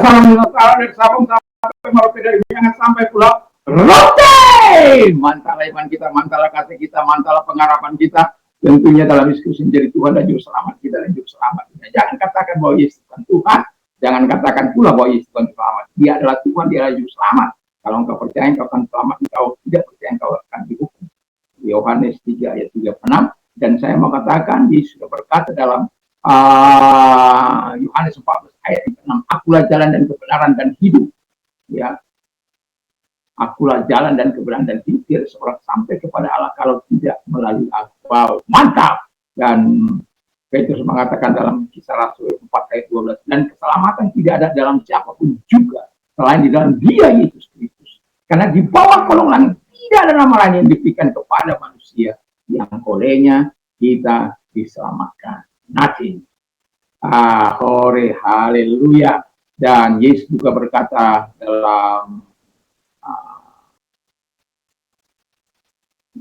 salam Nusantara dari Sabang sampai Merauke, dari Miangas sampai Pulau Rote. Mantalah iman kita, mantalah kasih kita, mantalah pengharapan kita. Tentunya dalam diskusi menjadi Tuhan dan Juru Selamat kita dan Juru Selamat kita. Jangan katakan bahwa Yesus bukan Tuhan. Jangan katakan pula bahwa Yesus bukan Selamat. Dia adalah Tuhan, dia adalah Juru Selamat. Kalau engkau percaya engkau akan selamat, engkau tidak percaya engkau akan dihukum. Yohanes 3 ayat 36. Dan saya mau katakan, Yesus sudah berkata dalam Yohanes 14 ayat 6, akulah jalan dan kebenaran dan hidup. Ya, akulah jalan dan kebenaran dan hidup. Tidak seorang sampai kepada Allah kalau tidak melalui aku. Wow, mantap. Dan Petrus mengatakan dalam Kisah Rasul 4 ayat 12, dan keselamatan tidak ada dalam siapapun juga selain di dalam Dia, Yesus Kristus. Karena di bawah kolong langit tidak ada nama lain yang diberikan kepada manusia yang olehnya kita diselamatkan. Nothing. Hore, haleluya. Dan Yesus juga berkata dalam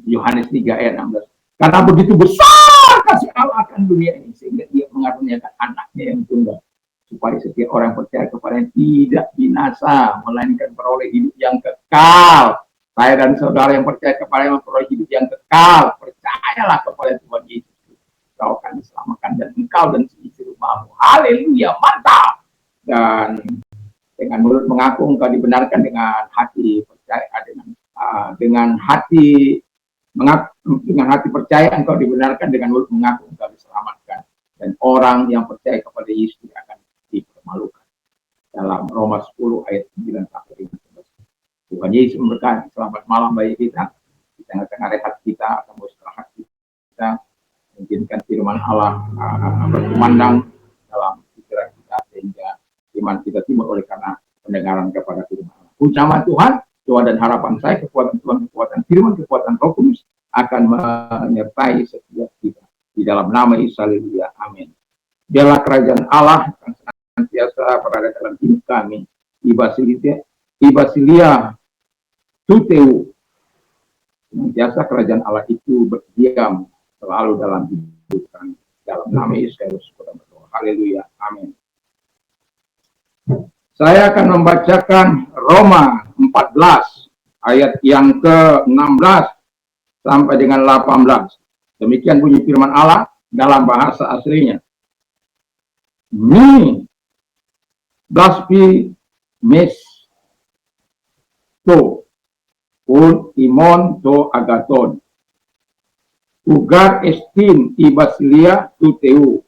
Yohanes 3 ayat 16, karena begitu besar kasih Allah akan dunia ini sehingga Dia mengaruniakan anaknya yang tunggal, supaya setiap orang percaya kepadanya tidak binasa, melainkan beroleh hidup yang kekal. Saya dan saudara yang percaya kepadanya memperoleh hidup yang kekal. Percayalah kepada Tuhan Yesus, kau akan diselamatkan, dan engkau dan seisi rumahmu. Haleluya, mantap. Dan dengan mulut mengaku engkau dibenarkan, dengan hati percaya, dengan hati percaya engkau dibenarkan, dengan mulut mengaku engkau diselamatkan. Dan orang yang percaya kepada Yesus tidak akan dipermalukan. Dalam Roma 10 ayat 9 sampai 15. Tuhan Yesus memberkati. Selamat malam bagi kita. Di tengah-tengah rehat kita atau istirahat kita, mengizinkan firman Allah berkumandang dalam pikiran kita, sehingga iman kita timbul oleh karena pendengaran kepada firman Allah. Ucapan Tuhan, doa dan harapan saya, kekuatan Tuhan, kekuatan firman, kekuatan Roh Kudus akan menyertai setiap kita. Di dalam nama Yesus, haleluya, amin. Biarlah kerajaan Allah akan senantiasa berada dalam hidup kami. Ibasilia tuteu. Senantiasa kerajaan Allah itu berdiam selalu dalam hidup kami. Dalam nama Yesus, haleluya, amin. Saya akan membacakan Roma 14 ayat yang ke-16 sampai dengan 18. Demikian bunyi firman Allah dalam bahasa aslinya. Mi blaspi mes to un imon to agaton. Ugar estin ibasilia tuteu.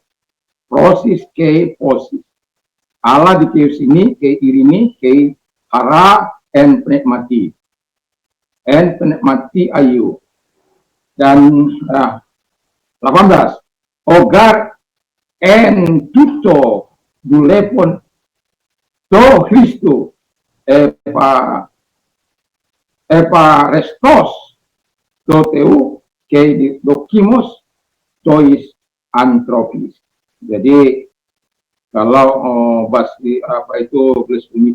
Prosis ke posis. Allah di sini ke irini ke hara en penikmati. En penikmati ayu. Dan 18. Ogar en tutto dulepon to Christo epa restos to teu ke dokimos tois antropis. Jadi kalau blasfemi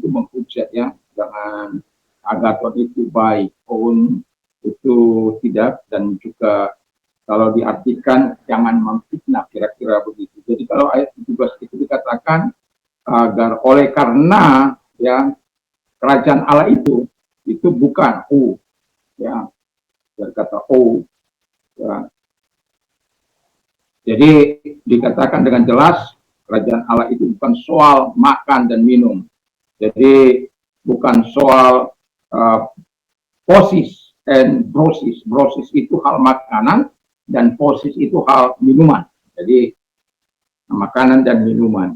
itu menghujat, ya, jangan agaton itu baik, pun itu tidak, dan juga kalau diartikan jangan memfitnah, kira-kira begitu. Jadi kalau ayat 17 itu dikatakan agar oleh karena, ya, kerajaan Allah itu bukan ya, berkata ya. Jadi dikatakan dengan jelas kerajaan Allah itu bukan soal makan dan minum. Jadi bukan soal posis dan brosis. Brosis itu hal makanan dan posis itu hal minuman. Jadi makanan dan minuman.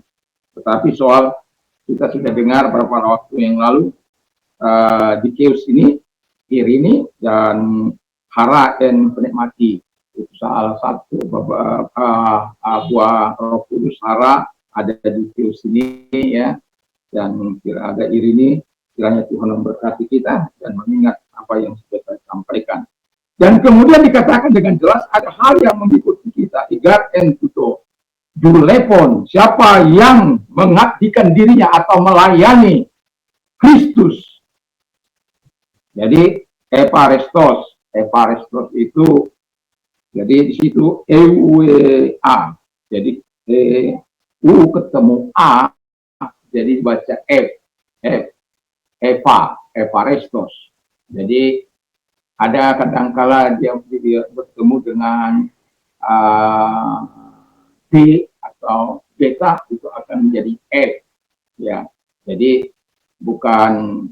Tetapi soal, kita sudah dengar beberapa waktu yang lalu di Keus ini, Irini dan Hara dan penikmati. Itu salah satu buah Roh Kudus. Hara ada di Keus ini, ya, dan ada Irini. Kiranya Tuhan memberkati kita dan mengingat apa yang sudah saya sampaikan. Dan kemudian dikatakan dengan jelas ada hal yang mengikuti kita. Igar en tuto dulepon, siapa yang mengabdikan dirinya atau melayani Kristus. Jadi eparestos itu, jadi di situ EUA. Jadi U ketemu A, jadi baca Evarestos. Jadi ada kadangkala dia bertemu dengan D atau beta, itu akan menjadi F, ya. Jadi bukan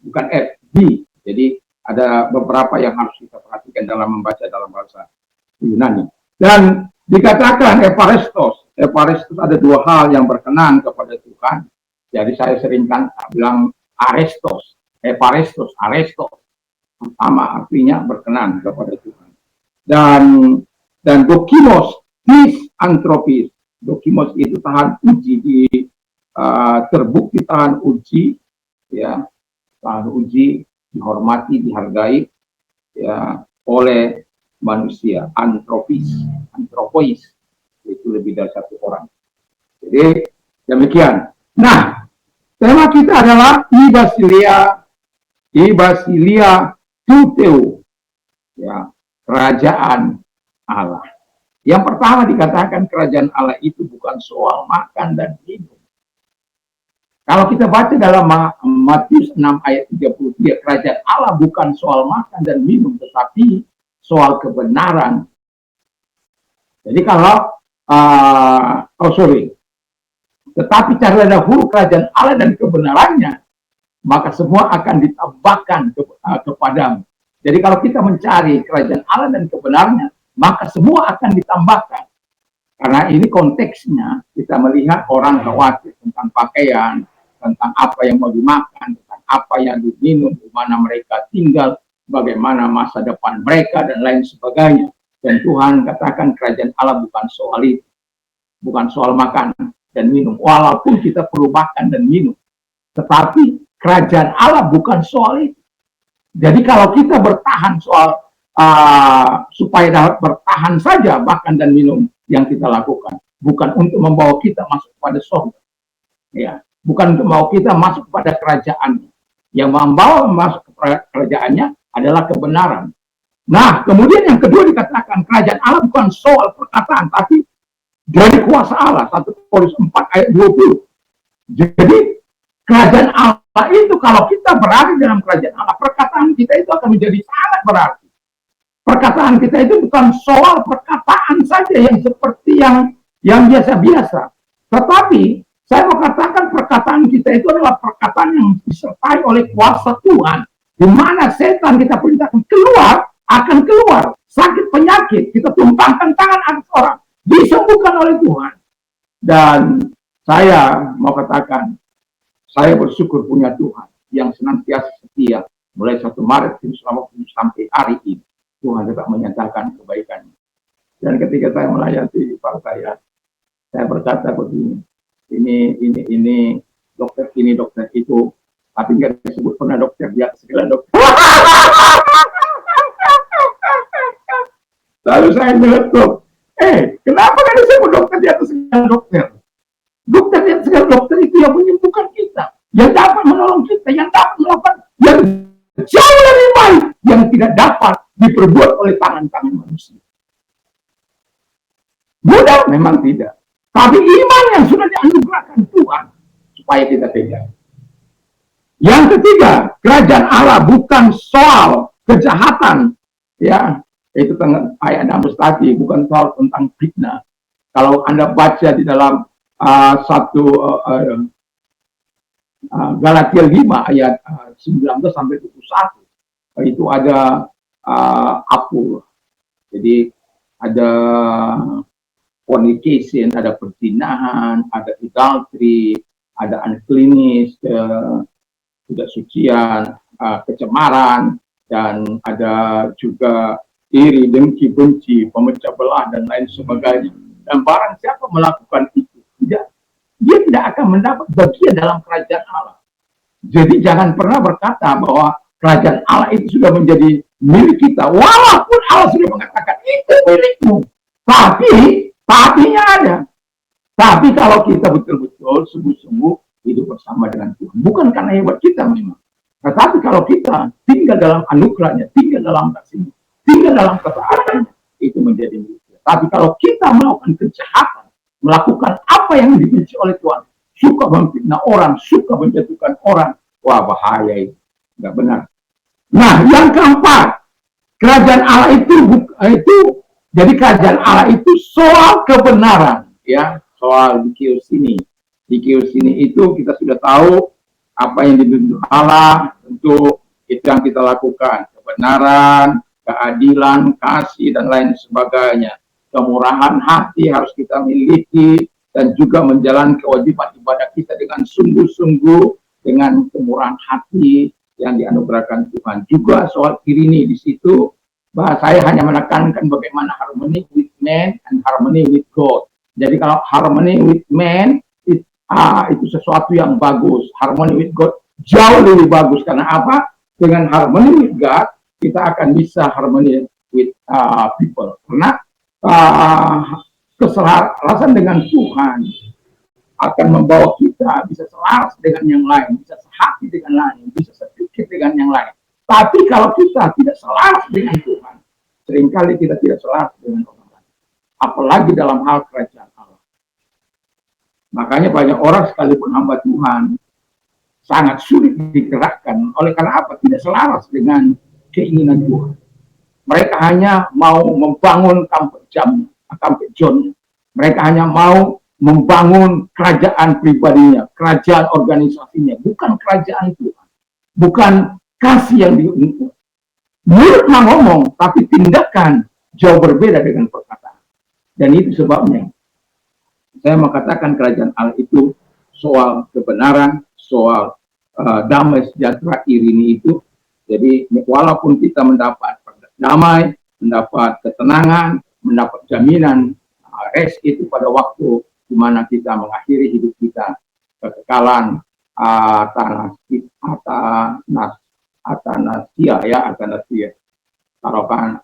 bukan F, B. Jadi ada beberapa yang harus kita perhatikan dalam membaca dalam bahasa Yunani. Dan dikatakan Evarestos ada dua hal yang berkenan kepada Tuhan. Jadi saya seringkan bilang Arestos, Evarestos, Arestos. Pertama artinya berkenan kepada Tuhan. Dan dokimos, his antropis. Dokimos itu tahan uji, terbukti tahan uji, ya, tahan uji, dihormati, dihargai, ya, oleh manusia. Antropois itu lebih dari satu orang. Jadi demikian. Nah, tema kita adalah Ibasilia Tuteu, ya, kerajaan Allah. Yang pertama dikatakan kerajaan Allah itu bukan soal makan dan minum. Kalau kita baca dalam Matius 6 ayat 33, kerajaan Allah bukan soal makan dan minum, tetapi soal kebenaran. Jadi kalau tetapi carilah dahulu kerajaan Allah dan kebenarannya, maka semua akan ditambahkan kepadamu. Jadi kalau kita mencari kerajaan Allah dan kebenarannya, maka semua akan ditambahkan. Karena ini konteksnya, kita melihat orang khawatir tentang pakaian, tentang apa yang mau dimakan, tentang apa yang diminum, di mana mereka tinggal, bagaimana masa depan mereka, dan lain sebagainya. Dan Tuhan katakan kerajaan Allah bukan soal itu, bukan soal makan dan minum. Walaupun kita perlu makan dan minum, tetapi kerajaan Allah bukan soal itu. Jadi kalau kita bertahan soal supaya dapat bertahan saja makan dan minum yang kita lakukan, bukan untuk membawa kita masuk pada surga, ya, bukan untuk membawa kita masuk pada kerajaannya. Yang membawa masuk ke kerajaannya adalah kebenaran. Nah, kemudian yang kedua dikatakan kerajaan Allah bukan soal perkataan, tapi dari kuasa Allah. 1 Korintus 4 ayat 20. Jadi kerajaan Allah itu kalau kita berada dalam kerajaan Allah, perkataan kita itu akan menjadi sangat berarti. Perkataan kita itu bukan soal perkataan saja yang seperti yang biasa-biasa. Tetapi saya mau katakan perkataan kita itu adalah perkataan yang disertai oleh kuasa Tuhan. Di mana setan kita perintahkan keluar, akan keluar. Sakit penyakit, kita tumpangkan tangan atas orang, disembuhkan oleh Tuhan. Dan saya mau katakan, saya bersyukur punya Tuhan yang senantiasa setia. Mulai 1 Maret sampai hari ini, Tuhan tetap menyatakan kebaikannya. Dan ketika saya melayani partai, saya berkata begini, ini dokter ini, dokter itu, tapi nggak disebut pernah dokter, dia segala dokter. Lalu saya meletup, kenapa kan disebut dokter di atas segala dokter? Dokter di atas segala dokter itu yang menyembuhkan kita, yang dapat menolong kita, yang dapat melakukan yang jauh lebih baik, yang tidak dapat diperbuat oleh tangan-tangan manusia. Mudah memang tidak, tapi iman yang sudah dianugerahkan Tuhan supaya kita pegang. Yang ketiga, kerajaan Allah bukan soal kejahatan, ya, itu ayat 16 tadi, bukan soal tentang fitnah. Kalau Anda baca di dalam Galatia 5 ayat 19 sampai 21, itu ada apul. Jadi ada fornication, ada perzinahan, ada adultery, ada uncleanness, tidak sucian, kecemaran, dan ada juga iri, dengki, benci, pemecah belah, dan lain sebagainya. Dan barang siapa melakukan itu, dia tidak akan mendapat bagian dalam kerajaan Allah. Jadi jangan pernah berkata bahwa kerajaan Allah itu sudah menjadi milik kita, walaupun Allah sudah mengatakan itu milikmu. Tapinya ada. Tapi kalau kita betul-betul sungguh-sungguh hidup bersama dengan Tuhan, bukan karena hebat kita memang, tetapi kalau kita tinggal dalam anugerahnya, tinggal dalam kasihnya, tinggal dalam ketaatannya, itu menjadi milik kita. Tapi kalau kita melakukan kejahatan, melakukan apa yang dibenci oleh Tuhan, suka memfitnah orang, suka menjatuhkan orang. Wah, bahaya itu. Nggak benar. Nah, yang keempat, kerajaan Allah itu jadi kerajaan Allah itu soal kebenaran, ya, soal dikius ini. Dikius ini itu kita sudah tahu apa yang dituntut Allah, tentu itu yang kita lakukan, kebenaran, keadilan, kasih dan lain sebagainya. Kemurahan hati harus kita miliki dan juga menjalankan kewajiban ibadah kita dengan sungguh-sungguh dengan kemurahan hati yang dianugerahkan Tuhan. Juga soal Irini di situ, saya hanya menekankan bagaimana harmony with man and harmony with God. Jadi kalau harmony with man itu sesuatu yang bagus. Harmony with God jauh lebih bagus. Karena apa? Dengan harmony with God kita akan bisa harmony with people. Karena keselarasan dengan Tuhan akan membawa kita bisa selaras dengan yang lain, bisa sehati dengan lain, bisa sepikir dengan yang lain. Tapi kalau kita tidak selaras dengan Tuhan, seringkali kita tidak selaras dengan orang lain. Apalagi dalam hal kerajaan Allah. Makanya banyak orang sekalipun hamba Tuhan sangat sulit digerakkan. Oleh karena apa? Tidak selaras dengan keinginan Tuhan. Mereka hanya mau membangun comfort zone. Mereka hanya mau membangun kerajaan pribadinya, kerajaan organisasinya, bukan kerajaan Tuhan, bukan kasih yang diuntungkan. Mulut ngomong, tapi tindakan jauh berbeda dengan perkataan. Dan itu sebabnya saya mengatakan kerajaan Allah itu soal kebenaran, soal damai sejahtera Irini itu. Jadi walaupun kita mendapat damai, mendapat ketenangan, mendapat jaminan rest itu pada waktu di mana kita mengakhiri hidup kita, kekekalan Atanasia ya, Atanasia. Kalau kan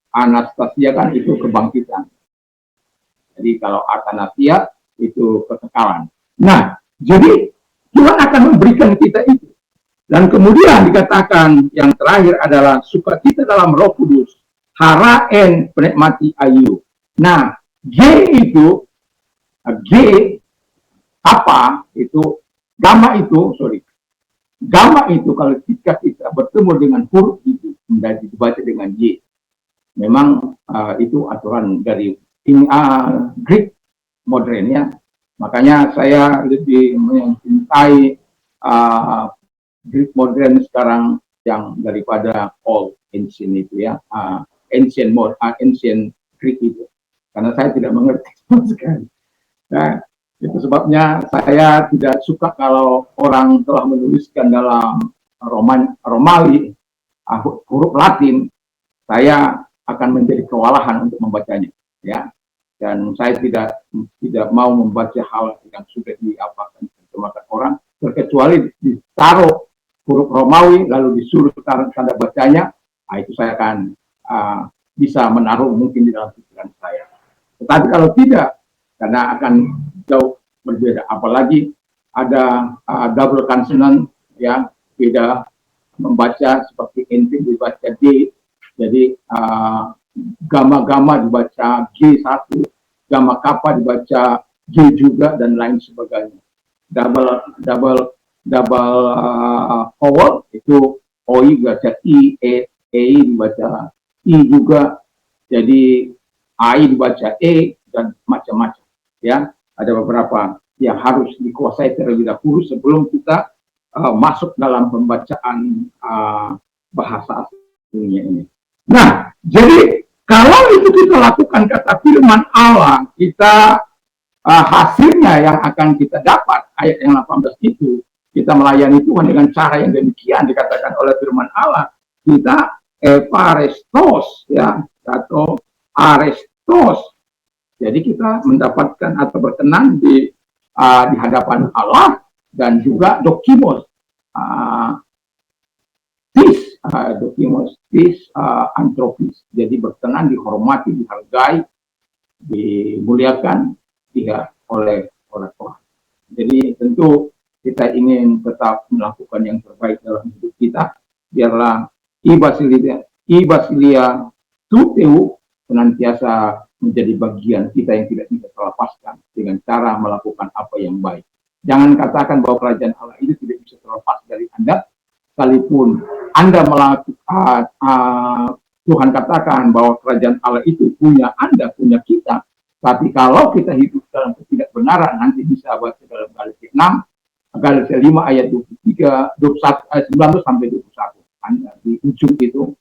Anastasia kan itu kebangkitan. Jadi kalau Atanasia itu kekekalan. Nah, jadi Tuhan akan memberikan kita itu. Dan kemudian dikatakan yang terakhir adalah sukacita dalam Roh Kudus, haraen penikmati ayu. Nah, G itu apa itu gamma itu kalau kita bertemu dengan huruf itu menjadi dibaca dengan Y. Memang itu aturan dari Greek modern ya. Makanya saya lebih mencintai Greek modern sekarang yang daripada Old Ancient itu ya, Ancient Greek itu. Karena saya tidak mengerti sama sekali. Nah, itu sebabnya saya tidak suka kalau orang telah menuliskan dalam Romawi huruf Latin, saya akan menjadi kewalahan untuk membacanya, ya. Dan saya tidak mau membaca hal yang sudah diapakan orang, terkecuali ditaruh huruf Romawi lalu disuruh tanda bacanya, itu saya akan bisa menaruh mungkin di dalam pikiran saya. Tetapi kalau tidak, karena akan jauh berbeda. Apalagi ada double consonant, ya, beda membaca seperti ente dibaca D, jadi gamma dibaca G1, gamma kappa dibaca G juga dan lain sebagainya. Double vowel itu OI dibaca I, E dibaca I juga, jadi AI dibaca E dan macam-macam, ya. Ada beberapa yang harus dikuasai terlebih dahulu sebelum kita masuk dalam pembacaan bahasa aslinya ini. Nah, jadi kalau itu kita lakukan kata firman Allah, kita hasilnya yang akan kita dapat ayat yang 18 itu, kita melayani Tuhan dengan cara yang demikian dikatakan oleh firman Allah, kita eparestos ya, atau arestos. Jadi kita mendapatkan atau berkenan di hadapan Allah, dan juga dokimos, antropis. Jadi berkenan, dihormati, dihargai, dimuliakan oleh Tuhan. Jadi tentu kita ingin tetap melakukan yang terbaik dalam hidup kita. Biarlah ibasilia tuteu senantiasa menjadi bagian kita yang tidak bisa terlepaskan dengan cara melakukan apa yang baik. Jangan katakan bahwa kerajaan Allah itu tidak bisa terlepas dari Anda, sekalipun Anda melakukan Tuhan katakan bahwa kerajaan Allah itu punya Anda, punya kita. Tapi kalau kita hidup dalam ketidakbenaran, nanti bisa baca dalam Galatia 6, Galatia 5 ayat 23, 21, ayat 19 sampai 21. Anda di ujung itu,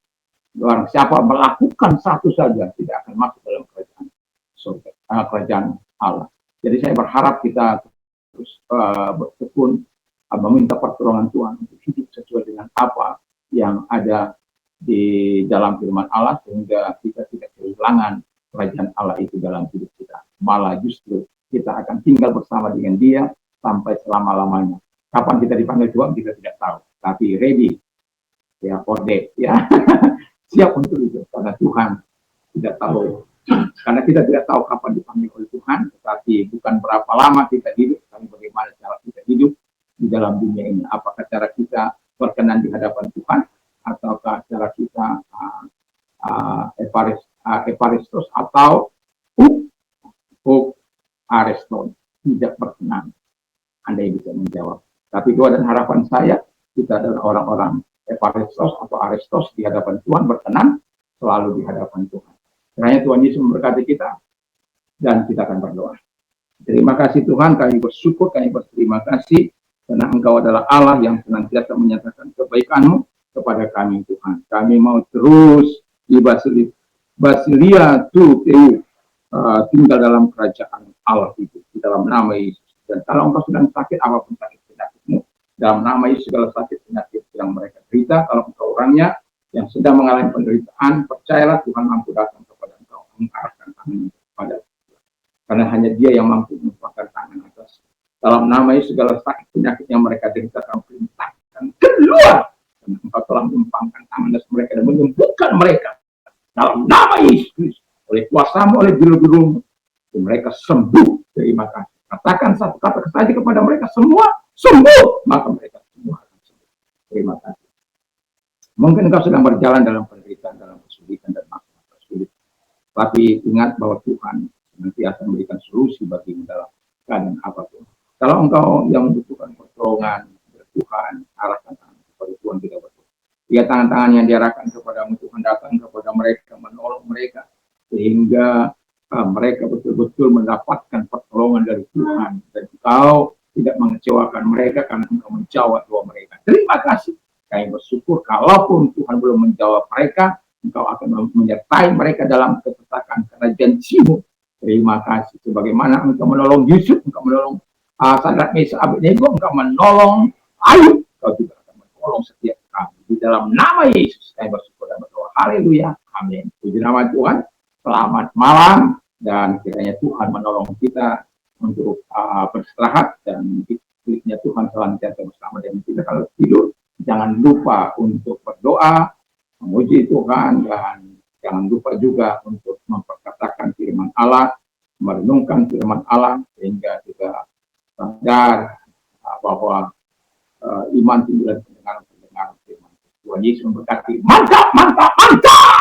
orang siapa melakukan satu saja tidak akan masuk dalam kerajaan surga, kerajaan Allah. Jadi saya berharap kita terus bertekun, meminta pertolongan Tuhan untuk hidup sesuai dengan apa yang ada di dalam firman Allah, sehingga kita tidak kehilangan kerajaan Allah itu dalam hidup kita. Malah justru kita akan tinggal bersama dengan Dia sampai selama-lamanya. Kapan kita dipanggil Tuhan kita tidak tahu, tapi ready ya for that ya. Siap untuk itu, karena Tuhan tidak tahu, karena kita tidak tahu kapan dipanggil oleh Tuhan, tetapi bukan berapa lama kita hidup, tapi bagaimana cara kita hidup di dalam dunia ini. Apakah cara kita berkenan di hadapan Tuhan, ataukah cara kita eparistos atau areston, tidak berkenan. Anda yang bisa menjawab. Tapi doa dan harapan saya, kita adalah orang-orang eparistos atau arestos di hadapan Tuhan, berkenan selalu di hadapan Tuhan. Kiranya Tuhan Yesus memberkati kita, dan kita akan berdoa. Terima kasih Tuhan, kami bersyukur, kami berterima kasih, karena Engkau adalah Allah yang senantiasa menyatakan kebaikan-Mu kepada kami Tuhan. Kami mau terus di Basilia Tuhu, tinggal dalam kerajaan Allah itu, di dalam nama Yesus. Dan kalau engkau sedang sakit, apapun sakit penyakitmu, dalam nama Yesus segala sakit penyakit yang mereka derita, kalau engkau orangnya yang sedang mengalami penderitaan, percayalah Tuhan mampu datang kepada engkau, mengarahkan tangannya kepada Tuhan. Karena hanya Dia yang mampu menumpahkan tangan atas. Dalam nama Yesus segala sakit penyakit yang mereka derita, kau perintahkan keluar. Dan engkau telah menumpahkan tangan atas mereka dan menyembuhkan mereka. Dalam nama Yesus, oleh kuasa-Mu, oleh biru-biru-Mu, mereka sembuh. Terima kasih. Katakan satu kata saja kepada mereka, semua sembuh, maka mereka semua akan sembuh. Terima kasih. Mungkin engkau sedang berjalan dalam penderitaan, dalam kesulitan dan masalah sulit, tapi ingat bahwa Tuhan nanti akan memberikan solusi bagimu dalam keadaan apapun. Kalau engkau yang membutuhkan pertolongan dari Tuhan, arahkan tangan kepada Tuhan, tidak betul. Lihat tangan-tangan yang diarahkan kepadamu, Tuhan datang kepada mereka, menolong mereka, sehingga mereka betul-betul mendapatkan pertolongan dari Tuhan, dan engkau tidak mengecewakan mereka karena engkau menjawab doa mereka. Terima kasih. Kami bersyukur, kalaupun Tuhan belum menjawab mereka, engkau akan menyertai mereka dalam ketetakan karena janji-Mu. Terima kasih. Sebagaimana engkau menolong Yusuf, engkau menolong Sadrak, Mesak, Abednego, engkau menolong Ayub, engkau juga akan menolong setiap kami. Di dalam nama Yesus, kami bersyukur dan berdoa. Haleluya. Amin. Puji nama Tuhan. Selamat malam, dan kiranya Tuhan menolong kita untuk beristirahat, dan hikmatnya Tuhan senantiasa bersama dengan kita. Kalau tidur, jangan lupa untuk berdoa, memuji Tuhan, dan jangan lupa juga untuk memperkatakan firman Allah, merenungkan firman Allah, sehingga kita sadar bahwa iman timbul dari pendengaran firman Tuhan. Yesus memberkati. Mantap, mantap, mantap.